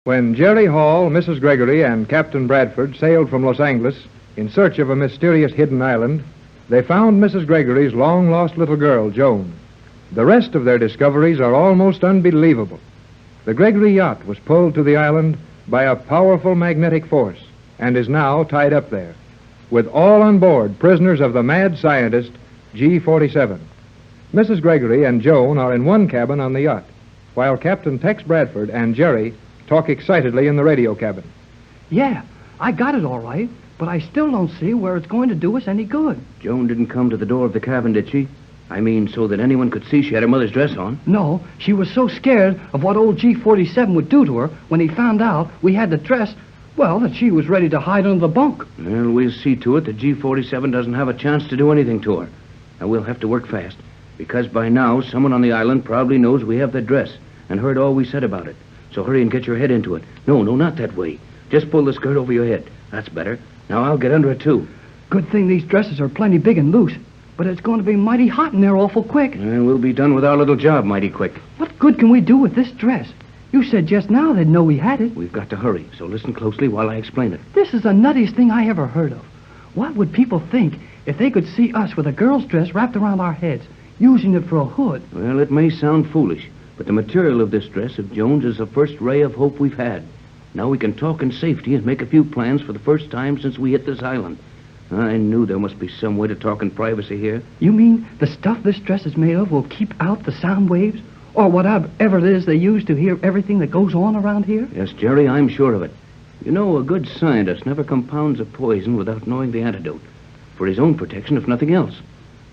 When Jerry Hall, Mrs. Gregory, and Captain Bradford sailed from Los Angeles in search of a mysterious hidden island, they found Mrs. Gregory's long-lost little girl, Joan. The rest of their discoveries are almost unbelievable. The Gregory yacht was pulled to the island by a powerful magnetic force and is now tied up there, with all on board prisoners of the mad scientist, G-47. Mrs. Gregory and Joan are in one cabin on the yacht, while Captain Tex Bradford and Jerry talk excitedly in the radio cabin. Yeah, I got it all right, but I still don't see where it's going to do us any good. Joan didn't come to the door of the cabin, did she? I mean, so that anyone could see she had her mother's dress on. No, she was so scared of what old G-47 would do to her when he found out we had the dress, well, that she was ready to hide under the bunk. Well, we'll see to it that G-47 doesn't have a chance to do anything to her. And we'll have to work fast, because by now someone on the island probably knows we have the dress and heard all we said about it. So hurry and get your head into it. No, not that way. Just pull the skirt over your head. That's better. Now I'll get under it, too. Good thing these dresses are plenty big and loose, but it's going to be mighty hot in there awful quick. And we'll be done with our little job mighty quick. What good can we do with this dress? You said just now they'd know we had it. We've got to hurry, so listen closely while I explain it. This is the nuttiest thing I ever heard of. What would people think if they could see us with a girl's dress wrapped around our heads, using it for a hood? Well, it may sound foolish, but the material of this dress of Joan's is the first ray of hope we've had. Now we can talk in safety and make a few plans for the first time since we hit this island. I knew there must be some way to talk in privacy here. You mean the stuff this dress is made of will keep out the sound waves? Or whatever it is they use to hear everything that goes on around here? Yes, Jerry, I'm sure of it. You know, a good scientist never compounds a poison without knowing the antidote, for his own protection, if nothing else.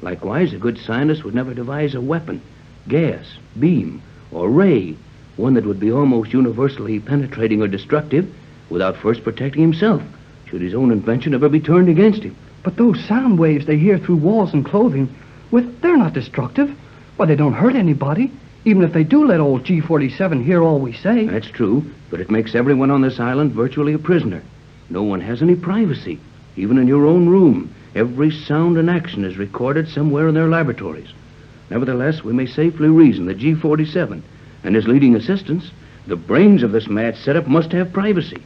Likewise, a good scientist would never devise a weapon, gas, beam, or ray, one that would be almost universally penetrating or destructive, without first protecting himself, should his own invention ever be turned against him. But those sound waves they hear through walls and clothing, they're not destructive. Well, they don't hurt anybody, even if they do let old G-47 hear all we say. That's true, but it makes everyone on this island virtually a prisoner. No one has any privacy, even in your own room. Every sound and action is recorded somewhere in their laboratories. Nevertheless, we may safely reason that G-47 and his leading assistants, the brains of this mad setup, must have privacy.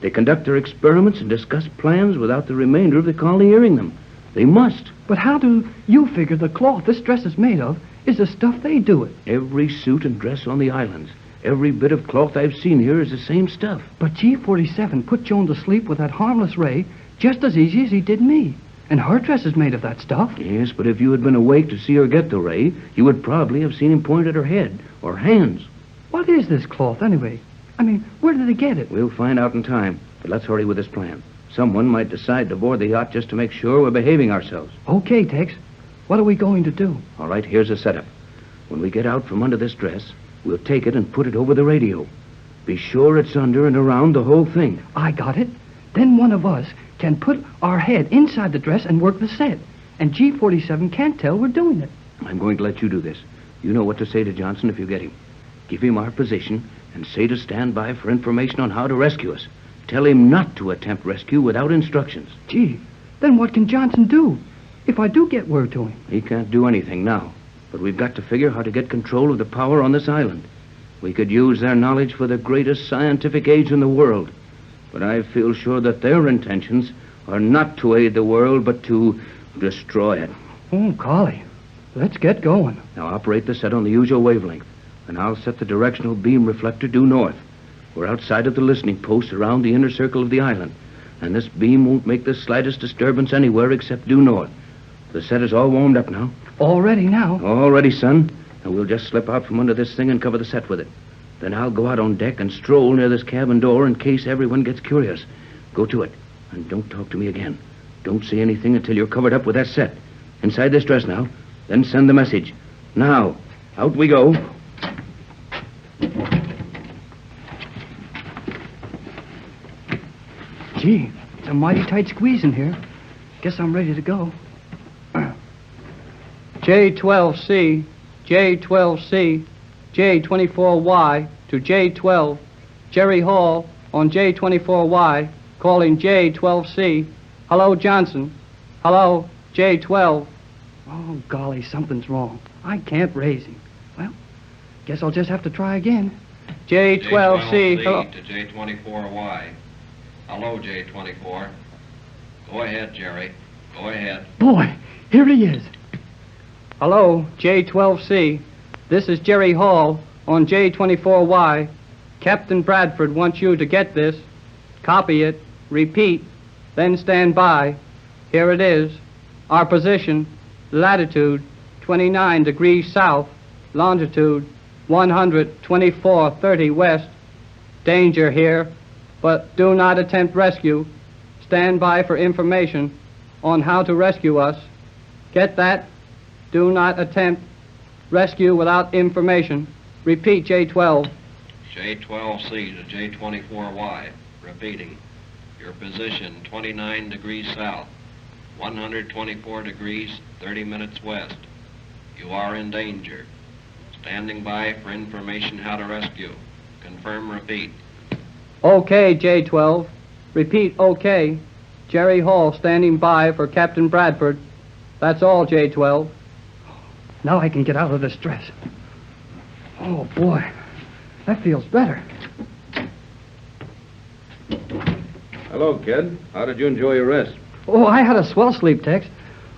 They conduct their experiments and discuss plans without the remainder of the colony hearing them. They must. But how do you figure the cloth this dress is made of is the stuff they do it? Every suit and dress on the islands, every bit of cloth I've seen here is the same stuff. But G-47 put Joan to sleep with that harmless ray just as easy as he did me. And her dress is made of that stuff. Yes, but if you had been awake to see her get the ray, you would probably have seen him point at her head or hands. What is this cloth, anyway? I mean, where did they get it? We'll find out in time, but let's hurry with this plan. Someone might decide to board the yacht just to make sure we're behaving ourselves. Okay, Tex. What are we going to do? All right, here's the setup. When we get out from under this dress, we'll take it and put it over the radio. Be sure it's under and around the whole thing. I got it. Then one of us can put our head inside the dress and work the set. And G-47 can't tell we're doing it. I'm going to let you do this. You know what to say to Johnson if you get him. Give him our position and say to stand by for information on how to rescue us. Tell him not to attempt rescue without instructions. Gee, then what can Johnson do if I do get word to him? He can't do anything now, but we've got to figure how to get control of the power on this island. We could use their knowledge for the greatest scientific age in the world. But I feel sure that their intentions are not to aid the world, but to destroy it. Oh, golly. Let's get going. Now operate the set on the usual wavelength, and I'll set the directional beam reflector due north. We're outside of the listening post around the inner circle of the island, and this beam won't make the slightest disturbance anywhere except due north. The set is all warmed up now. All ready now. All ready, son. Now we'll just slip out from under this thing and cover the set with it. Then I'll go out on deck and stroll near this cabin door in case everyone gets curious. Go to it, and don't talk to me again. Don't say anything until you're covered up with that set. Inside this dress now. Then send the message. Now, out we go. Gee, it's a mighty tight squeeze in here. Guess I'm ready to go. J12C, J12C, J24Y to J12. Jerry Hall on J24Y, calling J12C. Hello, Johnson. Hello, J12. Oh, golly, something's wrong. I can't raise him. Well, guess I'll just have to try again. J12C. Hello. to J24Y. Hello, J24. Go ahead, Jerry. Go ahead. Boy, here he is. Hello, J12C. This is Jerry Hall on J24Y. Captain Bradford wants you to get this, copy it, repeat, then stand by. Here it is. Our position, latitude 29 degrees south, longitude 124.30 west. Danger here, but do not attempt rescue. Stand by for information on how to rescue us. Get that? Do not attempt rescue without information. Repeat, J12. J12C to J24Y. Repeating. Your position, 29 degrees south, 124 degrees, 30 minutes west. You are in danger. Standing by for information how to rescue. Confirm, repeat. Okay, J12. Repeat, okay. Jerry Hall standing by for Captain Bradford. That's all, J12. Now I can get out of this dress. Oh, boy. That feels better. Hello, kid. How did you enjoy your rest? Oh, I had a swell sleep, Tex.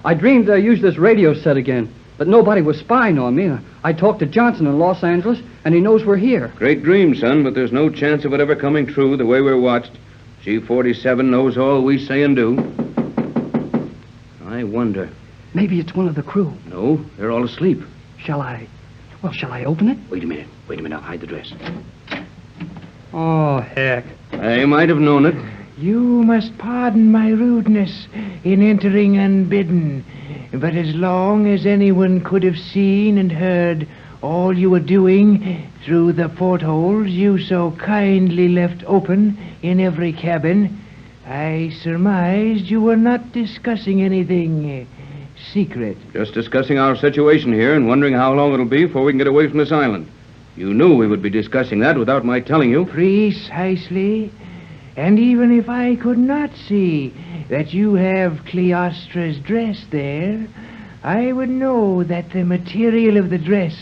I dreamed I used this radio set again, but nobody was spying on me. I talked to Johnson in Los Angeles, and he knows we're here. Great dream, son, but there's no chance of it ever coming true the way we're watched. G47 knows all we say and do. I wonder. Maybe it's one of the crew. No, they're all asleep. Shall I open it? Wait a minute. I'll hide the dress. Oh, heck. I might have known it. You must pardon my rudeness in entering unbidden, but as long as anyone could have seen and heard all you were doing through the portholes you so kindly left open in every cabin, I surmised you were not discussing anything secret. Just discussing our situation here and wondering how long it'll be before we can get away from this island. You knew we would be discussing that without my telling you. Precisely. And even if I could not see that you have Cleostra's dress there, I would know that the material of the dress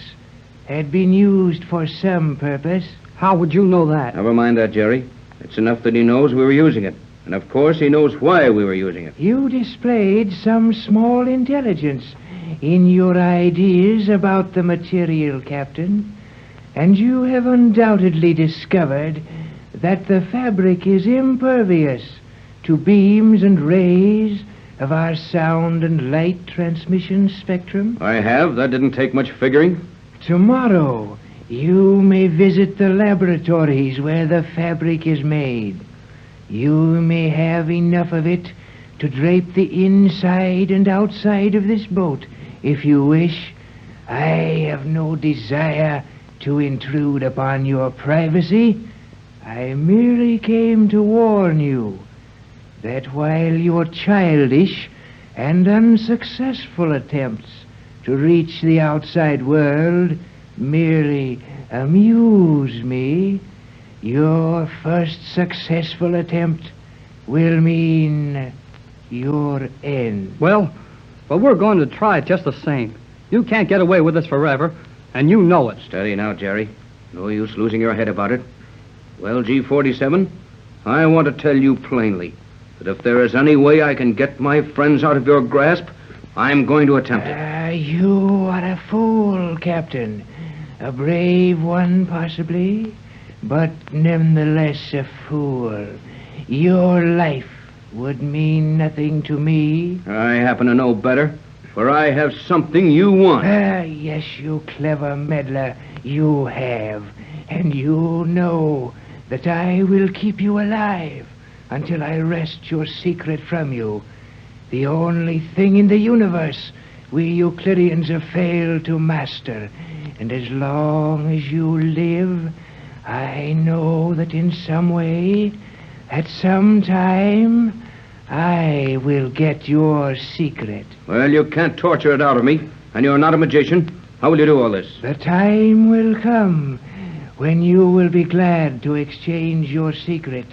had been used for some purpose. How would you know that? Never mind that, Jerry. It's enough that he knows we were using it. And of course he knows why we were using it. You displayed some small intelligence in your ideas about the material, Captain, and you have undoubtedly discovered that the fabric is impervious to beams and rays of our sound and light transmission spectrum. I have. That didn't take much figuring. Tomorrow, you may visit the laboratories where the fabric is made. You may have enough of it to drape the inside and outside of this boat, if you wish. I have no desire to intrude upon your privacy. I merely came to warn you that while your childish and unsuccessful attempts to reach the outside world merely amuse me, your first successful attempt will mean your end. Well, we're going to try it just the same. You can't get away with us forever, and you know it. Steady now, Jerry. No use losing your head about it. Well, G47, I want to tell you plainly that if there is any way I can get my friends out of your grasp, I'm going to attempt it. You are a fool, Captain. A brave one, possibly, but nevertheless a fool. Your life would mean nothing to me. I happen to know better, for I have something you want. Yes, you clever meddler, you have. And you know that I will keep you alive until I wrest your secret from you. The only thing in the universe we Euclideans have failed to master. And as long as you live, I know that in some way, at some time, I will get your secret. Well, you can't torture it out of me, and you're not a magician. How will you do all this? The time will come when you will be glad to exchange your secret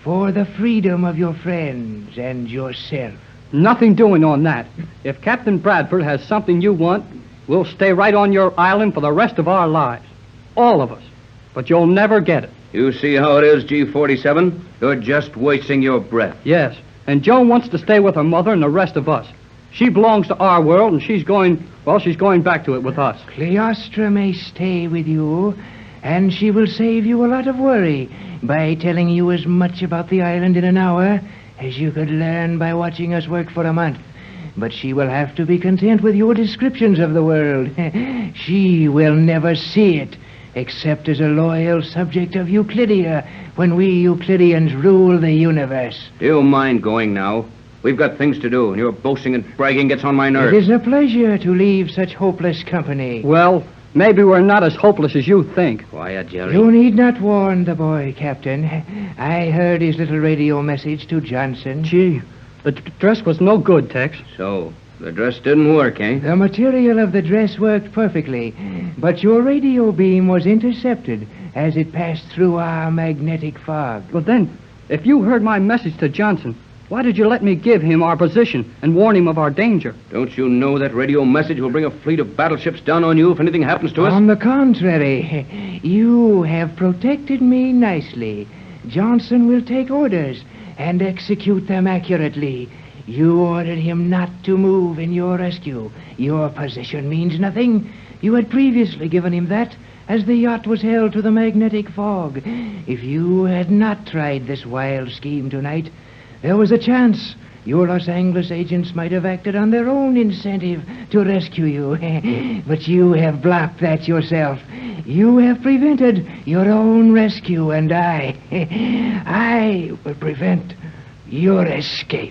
for the freedom of your friends and yourself. Nothing doing on that. If Captain Bradford has something you want, we'll stay right on your island for the rest of our lives. All of us. but you'll never get it. You see how it is, G47? You're just wasting your breath. Yes, and Joan wants to stay with her mother and the rest of us. She belongs to our world, and she's going back to it with us. Cleostra may stay with you, and she will save you a lot of worry by telling you as much about the island in an hour as you could learn by watching us work for a month. But she will have to be content with your descriptions of the world. She will never see it, except as a loyal subject of Euclidia, when we Euclideans rule the universe. Do you mind going now? We've got things to do, and your boasting and bragging gets on my nerves. It is a pleasure to leave such hopeless company. Well, maybe we're not as hopeless as you think. Quiet, Jerry. You need not warn the boy, Captain. I heard his little radio message to Johnson. Gee, the dress was no good, Tex. So, the dress didn't work, eh? The material of the dress worked perfectly, but your radio beam was intercepted as it passed through our magnetic fog. But then, if you heard my message to Johnson, why did you let me give him our position and warn him of our danger? Don't you know that radio message will bring a fleet of battleships down on you if anything happens to us? On the contrary, you have protected me nicely. Johnson will take orders and execute them accurately. You ordered him not to move in your rescue. Your position means nothing. You had previously given him that, as the yacht was held to the magnetic fog. If you had not tried this wild scheme tonight, there was a chance your Los Angeles agents might have acted on their own incentive to rescue you. But you have blocked that yourself. You have prevented your own rescue, and I will prevent your escape.